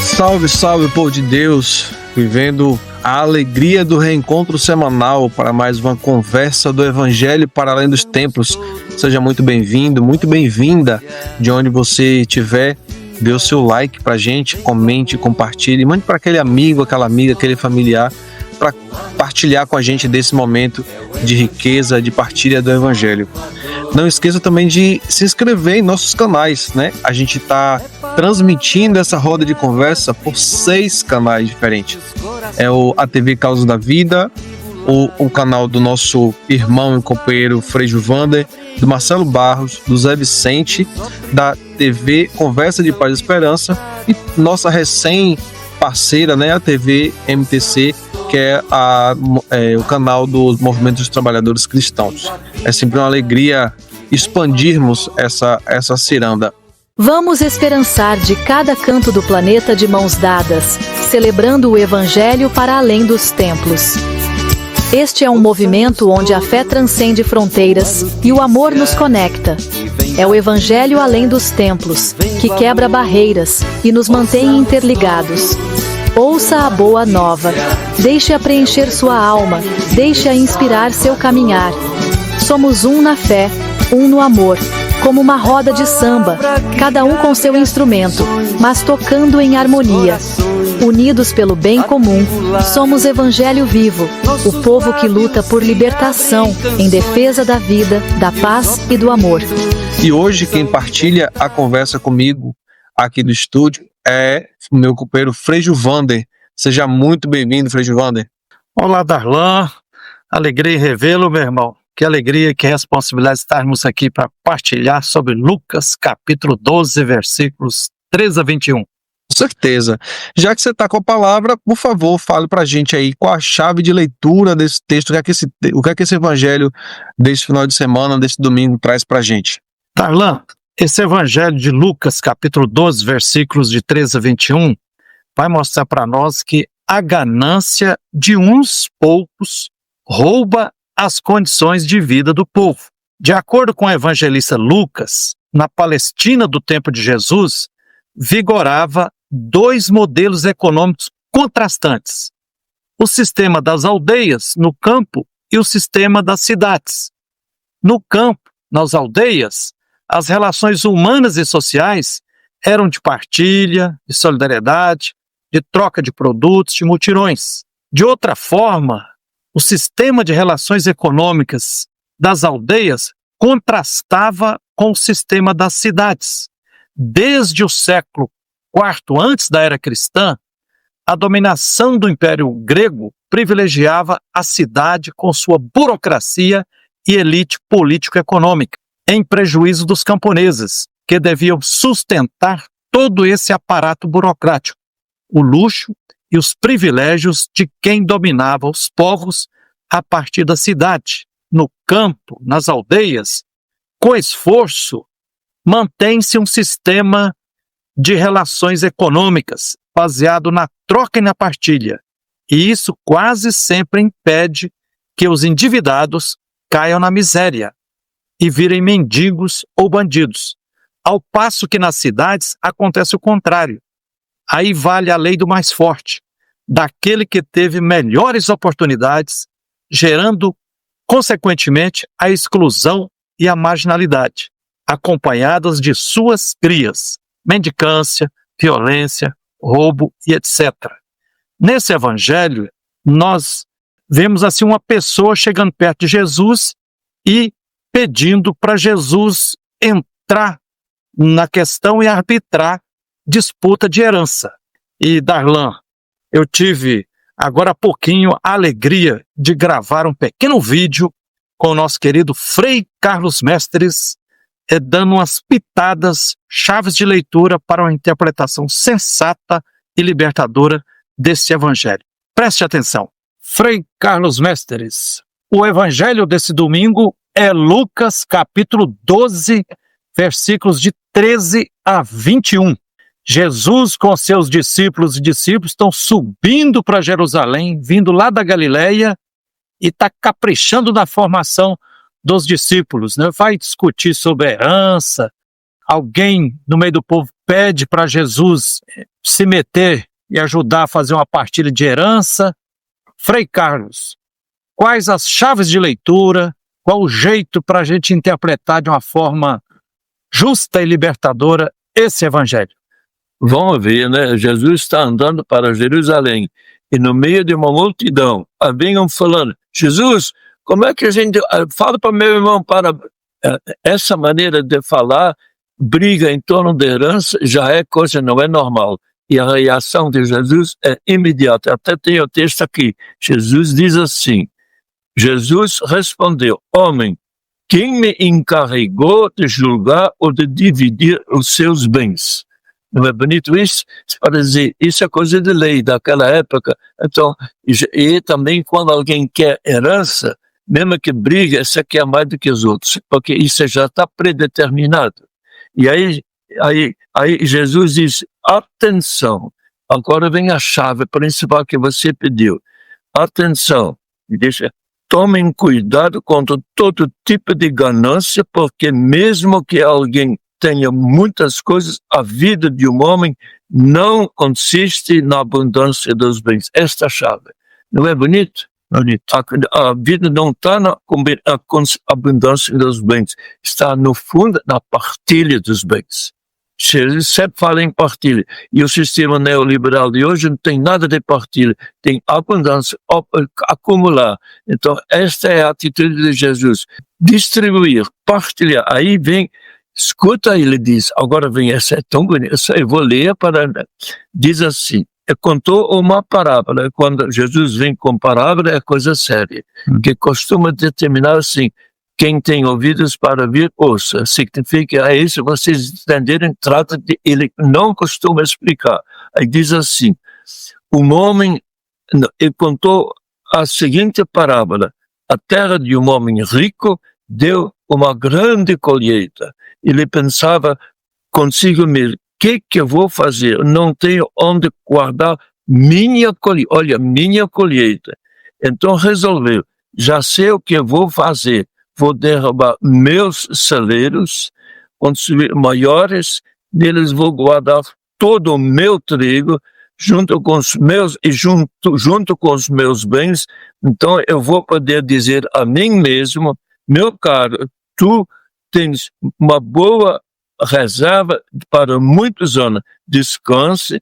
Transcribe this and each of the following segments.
Salve, salve, povo de Deus, vivendo a alegria do reencontro semanal para mais uma conversa do Evangelho para além dos templos. Seja muito bem-vindo, muito bem-vinda de onde você estiver. Dê o seu like pra gente, comente, compartilhe, mande para aquele amigo, aquela amiga, aquele familiar para partilhar com a gente desse momento de riqueza, de partilha do Evangelho. Não esqueça também de se inscrever em nossos canais, né? A gente está transmitindo essa roda de conversa por 6 canais diferentes. É a TV Causa da Vida, o canal do nosso irmão e companheiro Frei Gilvander, do Marcelo Barros, do Zé Vicente, da TV Conversa de Paz e Esperança e nossa recém-parceira, né, a TV MTC, que é o canal dos Movimentos dos Trabalhadores Cristãos. É sempre uma alegria expandirmos essa ciranda. Vamos esperançar de cada canto do planeta de mãos dadas, celebrando o Evangelho para além dos templos. Este é um movimento onde a fé transcende fronteiras e o amor nos conecta. É o Evangelho além dos templos, que quebra barreiras e nos mantém interligados. Ouça a boa nova. Deixe-a preencher sua alma, deixe-a inspirar seu caminhar. Somos um na fé, um no amor, como uma roda de samba, cada um com seu instrumento, mas tocando em harmonia. Unidos pelo bem comum, somos Evangelho vivo, o povo que luta por libertação, em defesa da vida, da paz e do amor. E hoje quem partilha a conversa comigo aqui do estúdio é o meu companheiro Frei Gilvander. Seja muito bem-vindo, Frei Gilvander. Olá, Darlan. Alegria em revê-lo, meu irmão. Que alegria, que responsabilidade estarmos aqui para partilhar sobre Lucas, capítulo 12, versículos 13 a 21. Com certeza. Já que você está com a palavra, por favor, fale para a gente aí qual a chave de leitura desse texto, o que é que esse evangelho desse final de semana, desse domingo, traz para a gente. Darlan, esse evangelho de Lucas, capítulo 12, versículos de 13 a 21, vai mostrar para nós que a ganância de uns poucos rouba as condições de vida do povo. De acordo com o evangelista Lucas, na Palestina do tempo de Jesus, vigorava 2 modelos econômicos contrastantes: o sistema das aldeias, no campo, e o sistema das cidades. No campo, nas aldeias, as relações humanas e sociais eram de partilha, de solidariedade, de troca de produtos, de mutirões. De outra forma, o sistema de relações econômicas das aldeias contrastava com o sistema das cidades. Desde o século IV antes da era cristã, a dominação do Império Grego privilegiava a cidade com sua burocracia e elite político-econômica, em prejuízo dos camponeses, que deviam sustentar todo esse aparato burocrático, o luxo e os privilégios de quem dominava os povos a partir da cidade. No campo, nas aldeias, com esforço, mantém-se um sistema de relações econômicas baseado na troca e na partilha, e isso quase sempre impede que os endividados caiam na miséria e virem mendigos ou bandidos, ao passo que nas cidades acontece o contrário. Aí vale a lei do mais forte, daquele que teve melhores oportunidades, gerando, consequentemente, a exclusão e a marginalidade, acompanhadas de suas crias, mendicância, violência, roubo e etc. Nesse evangelho, nós vemos assim uma pessoa chegando perto de Jesus e pedindo para Jesus entrar na questão e arbitrar disputa de herança. E, Darlan, eu tive agora há pouquinho a alegria de gravar um pequeno vídeo com o nosso querido Frei Carlos Mestres, dando umas pitadas, chaves de leitura para uma interpretação sensata e libertadora desse evangelho. Preste atenção. Frei Carlos Mestres, o evangelho desse domingo é Lucas capítulo 12, versículos de 13 a 21. Jesus com seus discípulos e discípulos estão subindo para Jerusalém, vindo lá da Galileia, e está caprichando na formação dos discípulos, né? Vai discutir sobre herança, alguém no meio do povo pede para Jesus se meter e ajudar a fazer uma partilha de herança. Frei Carlos, quais as chaves de leitura, qual o jeito para a gente interpretar de uma forma justa e libertadora esse evangelho? Vamos ver, né? Jesus está andando para Jerusalém e no meio de uma multidão, vinham falando, Jesus, como é que a gente fala para meu irmão para essa maneira de falar, briga em torno da herança já é coisa, não é normal. E a reação de Jesus é imediata. Até tem o texto aqui. Jesus diz assim, Jesus respondeu, homem, quem me encarregou de julgar ou de dividir os seus bens? Não é bonito isso? Para dizer, isso é coisa de lei daquela época. Então, e também quando alguém quer herança, mesmo que briga, essa quer mais do que os outros, porque isso já está predeterminado. E aí Jesus diz, atenção, agora vem a chave principal que você pediu. Atenção, e deixa, tomem cuidado contra todo tipo de ganância, porque mesmo que alguém tenha muitas coisas, a vida de um homem não consiste na abundância dos bens. Esta é a chave. Não é bonito? Bonito. A vida não está na abundância dos bens, está no fundo na partilha dos bens. Jesus sempre fala em partilha. E o sistema neoliberal de hoje não tem nada de partilha, tem abundância, acumular. Então, esta é a atitude de Jesus. Distribuir, partilhar. Aí vem, escuta, ele diz, agora vem, essa é tão bonita, eu vou ler diz assim, contou uma parábola. Quando Jesus vem com parábola é coisa séria, que costuma determinar assim, quem tem ouvidos para ouvir, ouça. Significa, é isso, vocês entenderem, trata de, ele não costuma explicar. Aí diz assim, um homem, ele contou a seguinte parábola, a terra de um homem rico deu uma grande colheita. Ele pensava consigo mesmo, o que eu vou fazer? Eu não tenho onde guardar minha colheita. Olha, minha colheita. Então resolveu, já sei o que eu vou fazer. Vou derrubar meus celeiros, construir maiores, neles vou guardar todo o meu trigo, junto com os meus bens. Então eu vou poder dizer a mim mesmo, meu caro, tu tens uma boa reserva para muitos anos. Descanse,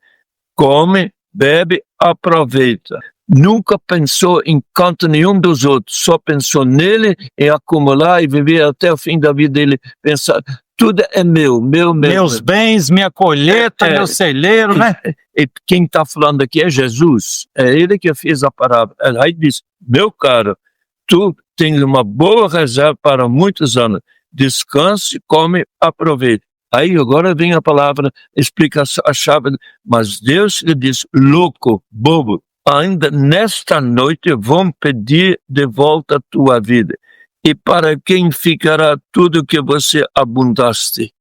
come, bebe, aproveita. Nunca pensou em canto nenhum dos outros, só pensou nele, em acumular e viver até o fim da vida dele, pensar, tudo é meu. Meus bens, minha colheita, meu celeiro, né? E quem está falando aqui é Jesus, é ele que fez a parábola. Aí diz, meu caro, tu tens uma boa reserva para muitos anos, descanse, come, aproveite. Aí agora vem a palavra, explica a chave, mas Deus lhe diz, louco, bobo, ainda nesta noite vão pedir de volta a tua vida. E para quem ficará tudo que você abundaste?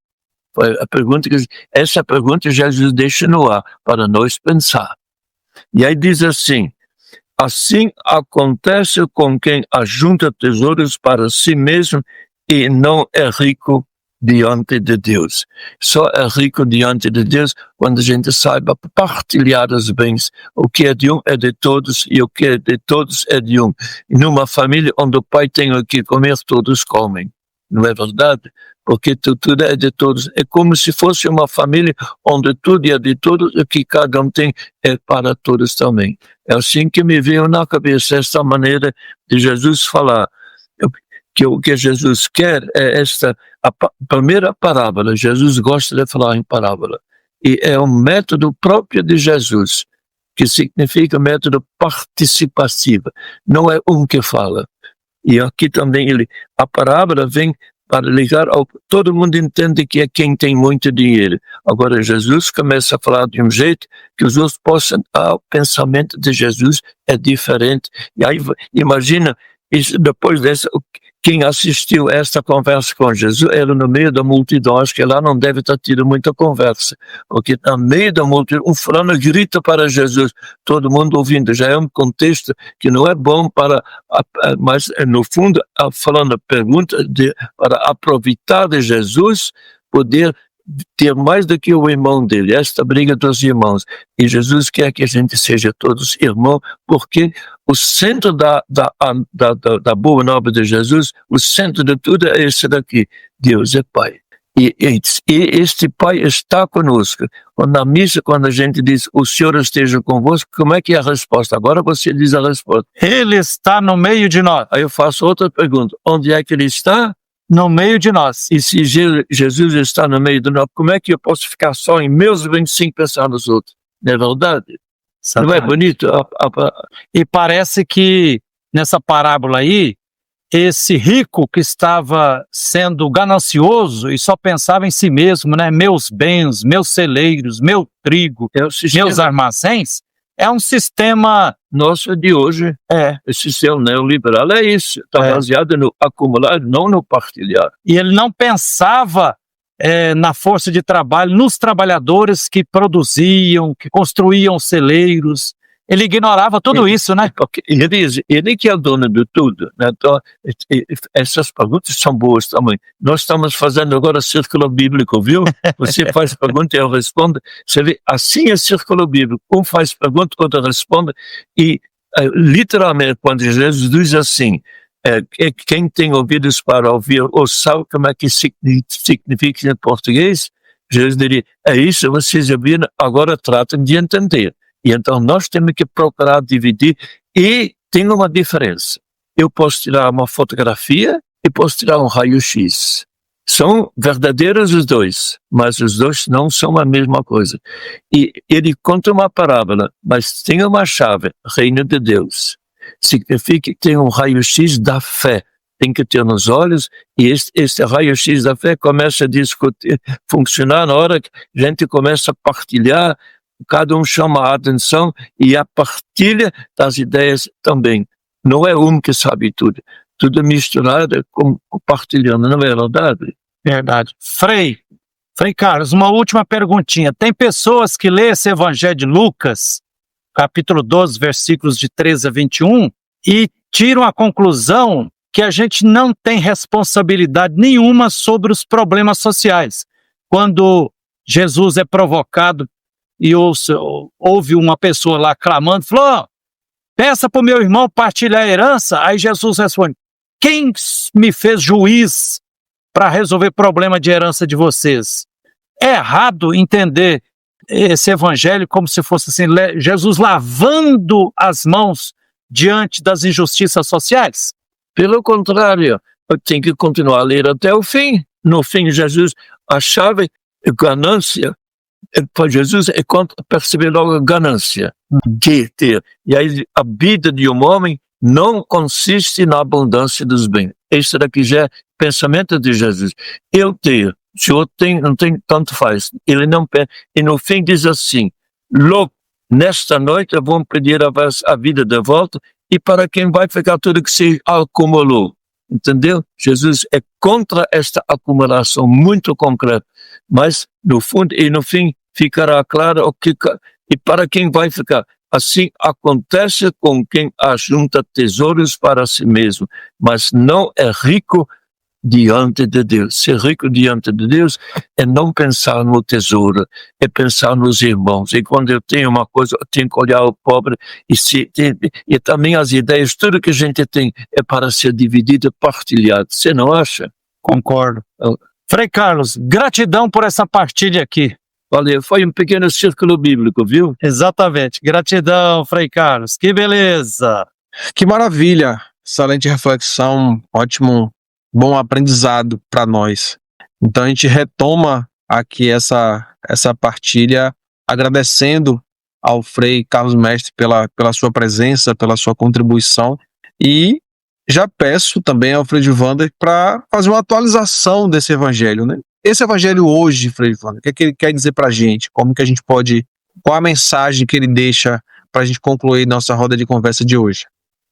Essa pergunta Jesus deixa no ar para nós pensar. E aí diz assim acontece com quem ajunta tesouros para si mesmo e não é rico diante de Deus. Só é rico diante de Deus quando a gente saiba partilhar os bens. O que é de um é de todos e o que é de todos é de um. E numa família onde o pai tem o que comer, todos comem. Não é verdade? Porque tudo é de todos. É como se fosse uma família onde tudo é de todos e o que cada um tem é para todos também. É assim que me veio na cabeça esta maneira de Jesus falar. Que o que Jesus quer é a primeira parábola. Jesus gosta de falar em parábola. E é um método próprio de Jesus, que significa método participativo. Não é um que fala. E aqui também a parábola vem para ligar todo mundo entende que é quem tem muito dinheiro. Agora Jesus começa a falar de um jeito que os outros possam, o pensamento de Jesus é diferente. E aí imagina, depois dessa, quem assistiu a esta conversa com Jesus era no meio da multidão, acho que lá não deve estar tendo muita conversa, porque no meio da multidão, um fulano grita para Jesus, todo mundo ouvindo, já é um contexto que não é bom mas no fundo, falando a pergunta para aproveitar de Jesus, poder ter mais do que o irmão dele, esta briga dos irmãos. E Jesus quer que a gente seja todos irmãos, porque o centro da boa nova de Jesus, o centro de tudo é esse daqui: Deus é Pai. E este Pai está conosco. Na missa, quando a gente diz, o Senhor esteja convosco, como é que é a resposta? Agora você diz a resposta. Ele está no meio de nós. Aí eu faço outra pergunta: onde é que ele está? No meio de nós. E se Jesus está no meio de nós, como é que eu posso ficar só em meus 25 pensar nos outros? Não é verdade? Não é bonito? E parece que nessa parábola aí, esse rico que estava sendo ganancioso e só pensava em si mesmo, né? Meus bens, meus celeiros, meu trigo, meus armazéns, é um sistema nosso de hoje. Esse sistema neoliberal é isso. Está baseado no acumular, não no partilhar. E ele não pensava na força de trabalho, nos trabalhadores que produziam, que construíam celeiros. Ele ignorava tudo isso, né? Porque ele que é o dono de tudo, né? Então, essas perguntas são boas também. Nós estamos fazendo agora círculo bíblico, viu? Você faz pergunta e eu respondo. Você vê, assim é círculo bíblico. Um faz pergunta, outro responde. E, literalmente, quando Jesus diz assim, quem tem ouvidos para ouvir, ou sabe como é que significa em português, Jesus diria, é isso, vocês ouviram, agora tratam de entender. E então nós temos que procurar dividir, e tem uma diferença. Eu posso tirar uma fotografia e posso tirar um raio-x. São verdadeiros os dois, mas os dois não são a mesma coisa. E ele conta uma parábola, mas tem uma chave: reino de Deus. Significa que tem um raio-x da fé. Tem que ter nos olhos, e este raio-x da fé começa a discutir, funcionar na hora que a gente começa a partilhar. Cada um chama a atenção e a partilha das ideias também. Não é um que sabe tudo. Tudo misturado, compartilhando, não é verdade? Verdade. Frei Carlos, uma última perguntinha. Tem pessoas que lêem esse Evangelho de Lucas, capítulo 12, versículos de 13 a 21, e tiram a conclusão que a gente não tem responsabilidade nenhuma sobre os problemas sociais. Quando Jesus é provocado e houve uma pessoa lá clamando, falou, peça para o meu irmão partilhar a herança. Aí Jesus responde, quem me fez juiz para resolver problema de herança de vocês? É errado entender esse evangelho como se fosse assim, Jesus lavando as mãos diante das injustiças sociais? Pelo contrário, eu tenho que continuar a ler até o fim. No fim, Jesus, a chave, ganância, para Jesus é perceber logo a ganância que ter. E aí a vida de um homem não consiste na abundância dos bens. Esse daqui já é pensamento de Jesus. Eu tenho, se eu tenho, não tenho, tanto faz. Ele não pensa. E no fim diz assim, logo nesta noite eu vou pedir a vida de volta, e para quem vai ficar tudo que se acumulou. Entendeu? Jesus é contra esta acumulação muito concreta, mas no fundo e no fim ficará claro o que e para quem vai ficar. Assim acontece com quem ajunta tesouros para si mesmo, mas não é rico diante de Deus. Ser rico diante de Deus é não pensar no tesouro, é pensar nos irmãos. E quando eu tenho uma coisa, eu tenho que olhar o pobre e também as ideias, tudo que a gente tem é para ser dividido e partilhado. Você não acha? Concordo. Frei Carlos, gratidão por essa partilha aqui. Valeu, foi um pequeno círculo bíblico, viu? Exatamente. Gratidão, Frei Carlos. Que beleza! Que maravilha! Excelente reflexão, ótimo, bom aprendizado para nós. Então a gente retoma aqui essa partilha agradecendo ao Frei Carlos Mestre pela sua presença, pela sua contribuição, e já peço também ao Frei Gilvander para fazer uma atualização desse evangelho, né? Esse evangelho hoje, Frei Gilvander, o que é que ele quer dizer para a gente? Como que a gente pode, qual a mensagem que ele deixa para a gente concluir nossa roda de conversa de hoje?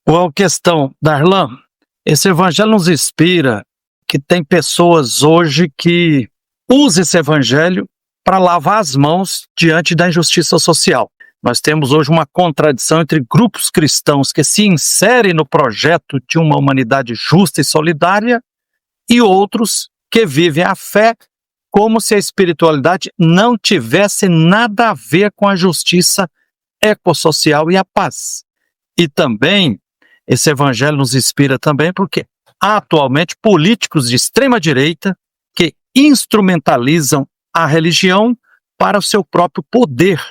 Qual a questão, Darlan? Esse evangelho nos inspira que tem pessoas hoje que usam esse evangelho para lavar as mãos diante da injustiça social. Nós temos hoje uma contradição entre grupos cristãos que se inserem no projeto de uma humanidade justa e solidária e outros que vivem a fé como se a espiritualidade não tivesse nada a ver com a justiça ecossocial e a paz. E também, esse evangelho nos inspira também porque há atualmente políticos de extrema direita que instrumentalizam a religião para o seu próprio poder,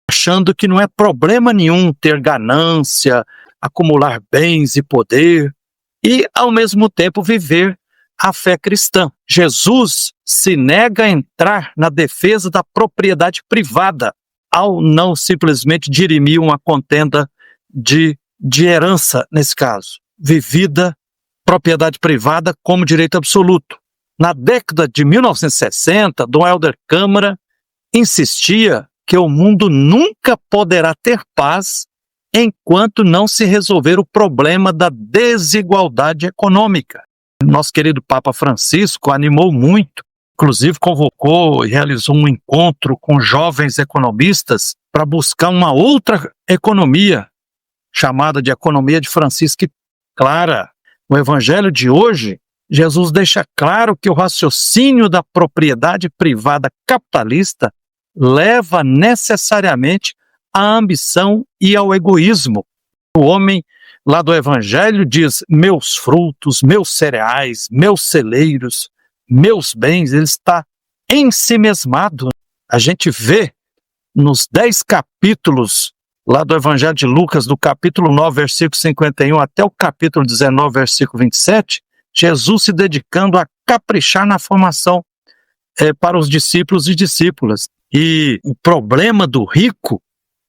achando que não é problema nenhum ter ganância, acumular bens e poder e, ao mesmo tempo, viver a fé cristã. Jesus se nega a entrar na defesa da propriedade privada ao não simplesmente dirimir uma contenda de herança, nesse caso, vivida propriedade privada como direito absoluto. Na década de 1960, Dom Helder Câmara insistia que o mundo nunca poderá ter paz enquanto não se resolver o problema da desigualdade econômica. Nosso querido Papa Francisco animou muito, inclusive convocou e realizou um encontro com jovens economistas para buscar uma outra economia, chamada de economia de Francisco Clara. No Evangelho de hoje, Jesus deixa claro que o raciocínio da propriedade privada capitalista leva necessariamente à ambição e ao egoísmo. O homem lá do Evangelho diz: meus frutos, meus cereais, meus celeiros, meus bens. Ele está ensimesmado. A gente vê nos 10 capítulos lá do Evangelho de Lucas, do capítulo 9, versículo 51 até o capítulo 19, versículo 27, Jesus se dedicando a caprichar na formação para os discípulos e discípulas. E o problema do rico,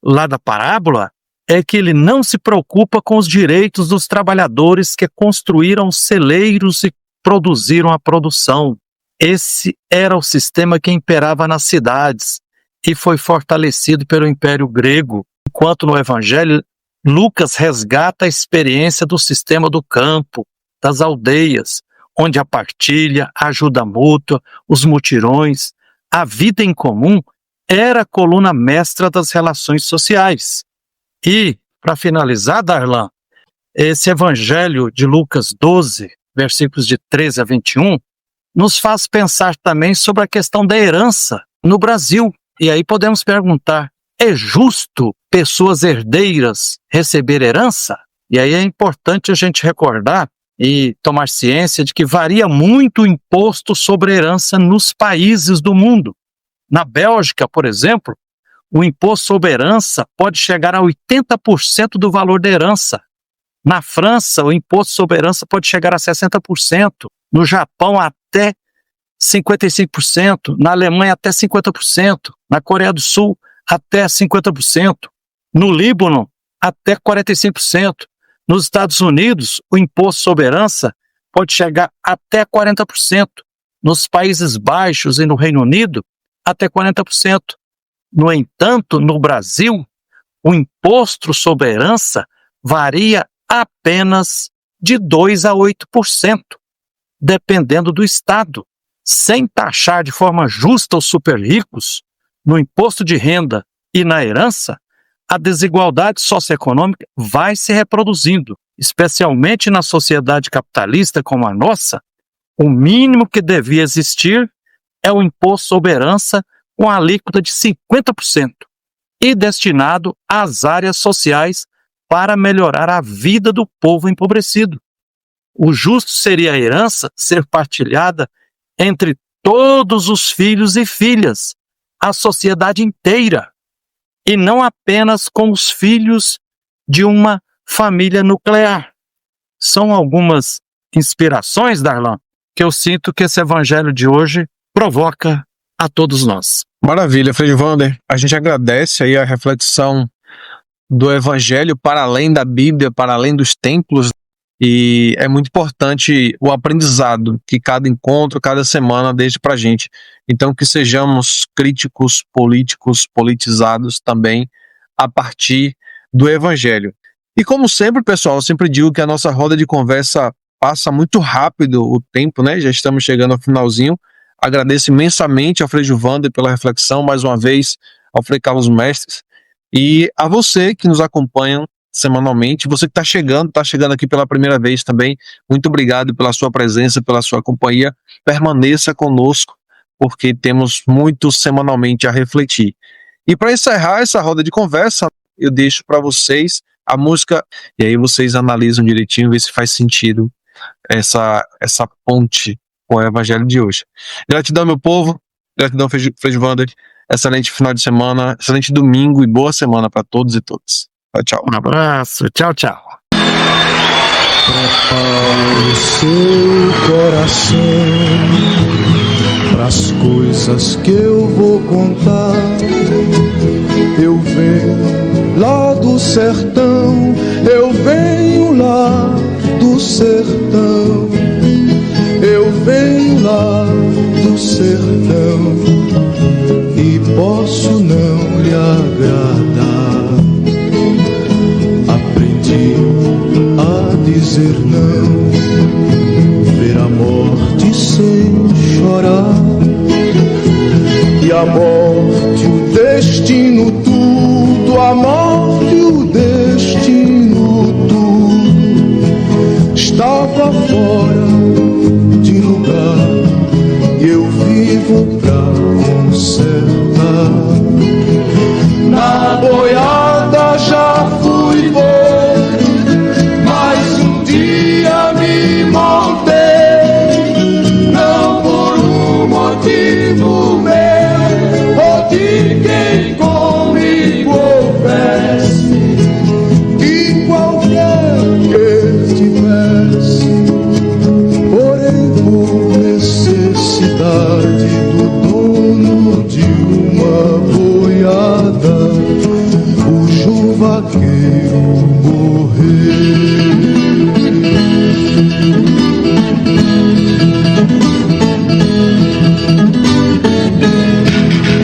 lá da parábola, é que ele não se preocupa com os direitos dos trabalhadores que construíram celeiros e produziram a produção. Esse era o sistema que imperava nas cidades e foi fortalecido pelo Império Grego. Enquanto no Evangelho, Lucas resgata a experiência do sistema do campo, das aldeias, onde a partilha, a ajuda mútua, os mutirões, a vida em comum era a coluna mestra das relações sociais. E, para finalizar, Darlan, esse Evangelho de Lucas 12, versículos de 13 a 21, nos faz pensar também sobre a questão da herança no Brasil. E aí podemos perguntar: é justo pessoas herdeiras receber herança? E aí é importante a gente recordar e tomar ciência de que varia muito o imposto sobre herança nos países do mundo. Na Bélgica, por exemplo, o imposto sobre herança pode chegar a 80% do valor da herança. Na França, o imposto sobre herança pode chegar a 60%. No Japão, até 55%. Na Alemanha, até 50%. Na Coreia do Sul, até 50%. No Líbano, até 45%. Nos Estados Unidos, o imposto sobre herança pode chegar até 40%. Nos Países Baixos e no Reino Unido, até 40%. No entanto, no Brasil, o imposto sobre herança varia apenas de 2% a 8%, dependendo do estado. Sem taxar de forma justa os super ricos, no imposto de renda e na herança, a desigualdade socioeconômica vai se reproduzindo, especialmente na sociedade capitalista como a nossa. O mínimo que devia existir é o imposto sobre herança com a alíquota de 50% e destinado às áreas sociais para melhorar a vida do povo empobrecido. O justo seria a herança ser partilhada entre todos os filhos e filhas, a sociedade inteira, e não apenas com os filhos de uma família nuclear. São algumas inspirações, Darlan, que eu sinto que esse evangelho de hoje provoca a todos nós. Maravilha, Frei Wander. A gente agradece aí a reflexão do evangelho para além da Bíblia, para além dos templos, e é muito importante o aprendizado que cada encontro, cada semana deixa pra gente. Então que sejamos críticos políticos, politizados também a partir do evangelho. E como sempre, pessoal, eu sempre digo que a nossa roda de conversa passa muito rápido o tempo, né? Já estamos chegando ao finalzinho. Agradeço imensamente ao Frei Wander pela reflexão, mais uma vez ao Frei Carlos Mestres, e a você que nos acompanha semanalmente, você que está chegando aqui pela primeira vez também, muito obrigado pela sua presença, pela sua companhia. Permaneça conosco, porque temos muito semanalmente a refletir. E para encerrar essa roda de conversa, eu deixo para vocês a música, e aí vocês analisam direitinho, ver se faz sentido essa ponte com o evangelho de hoje. Gratidão, meu povo, gratidão, Fredvander, excelente final de semana, excelente domingo e boa semana para todos e todas. Tchau, tchau. Um abraço, tchau, tchau. Prepare o seu coração pras coisas que eu vou contar. Eu venho lá do sertão, eu venho lá do sertão, eu venho lá do sertão e posso não lhe agradar. Aprendi a dizer não, ver a morte sem chorar, e a morte, o destino, tudo, a morte, o destino, tudo estava fora de lugar, e eu vivo pra consertar. Na boiada já fui boi, mas um dia me montei, não por um motivo meu ou de quem comigo houvesse, que qualquer que estivesse, porém por necessidade do dono de uma boiada, o vaqueiro morreu.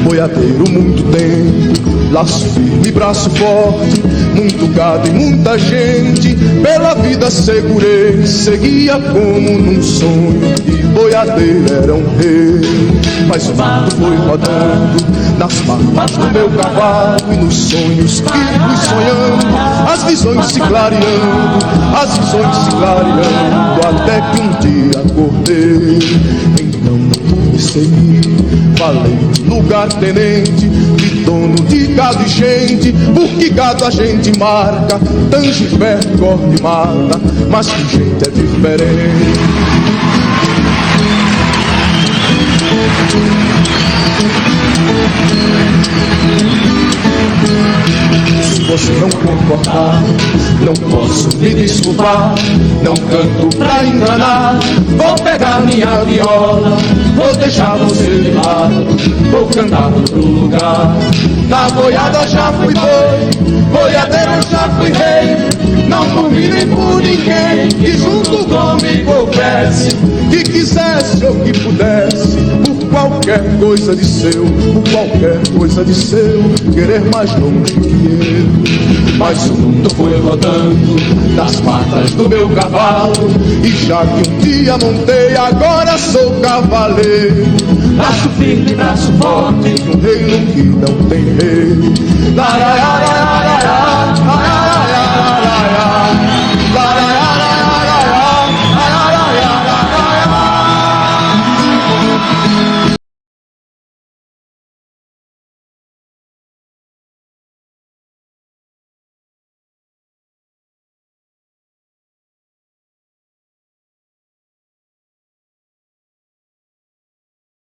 Boiadeiro muito tempo, laço firme, braço forte, muito gado e muita gente, pela vida segurei, seguia como num sonho, e boiadeiro era um rei. Mas o mato foi rodando nas patas do meu cavalo, e nos sonhos que fui sonhando, as visões se clareando, as visões se clareando, até que um dia acordei. Então pude seguir, falei de lugar tenente, de dono de gado e gente, porque gado a gente marca, tange perto, corre e mata, mas que gente é diferente. Se você não concordar, não posso me desculpar, não canto pra enganar, vou pegar minha viola, vou deixar você de lado, vou cantar no outro lugar. Na boiada já fui boi, boiadeiro já fui rei, não por mim nem por ninguém, que junto comigo houvesse, que quisesse ou que pudesse, por qualquer coisa de seu, por qualquer coisa de seu, querer mais longe que eu. Mas o mundo foi rodando nas patas do meu cavalo, e já que um dia montei, agora sou cavaleiro. Braço firme, braço forte, um reino que não tem rei.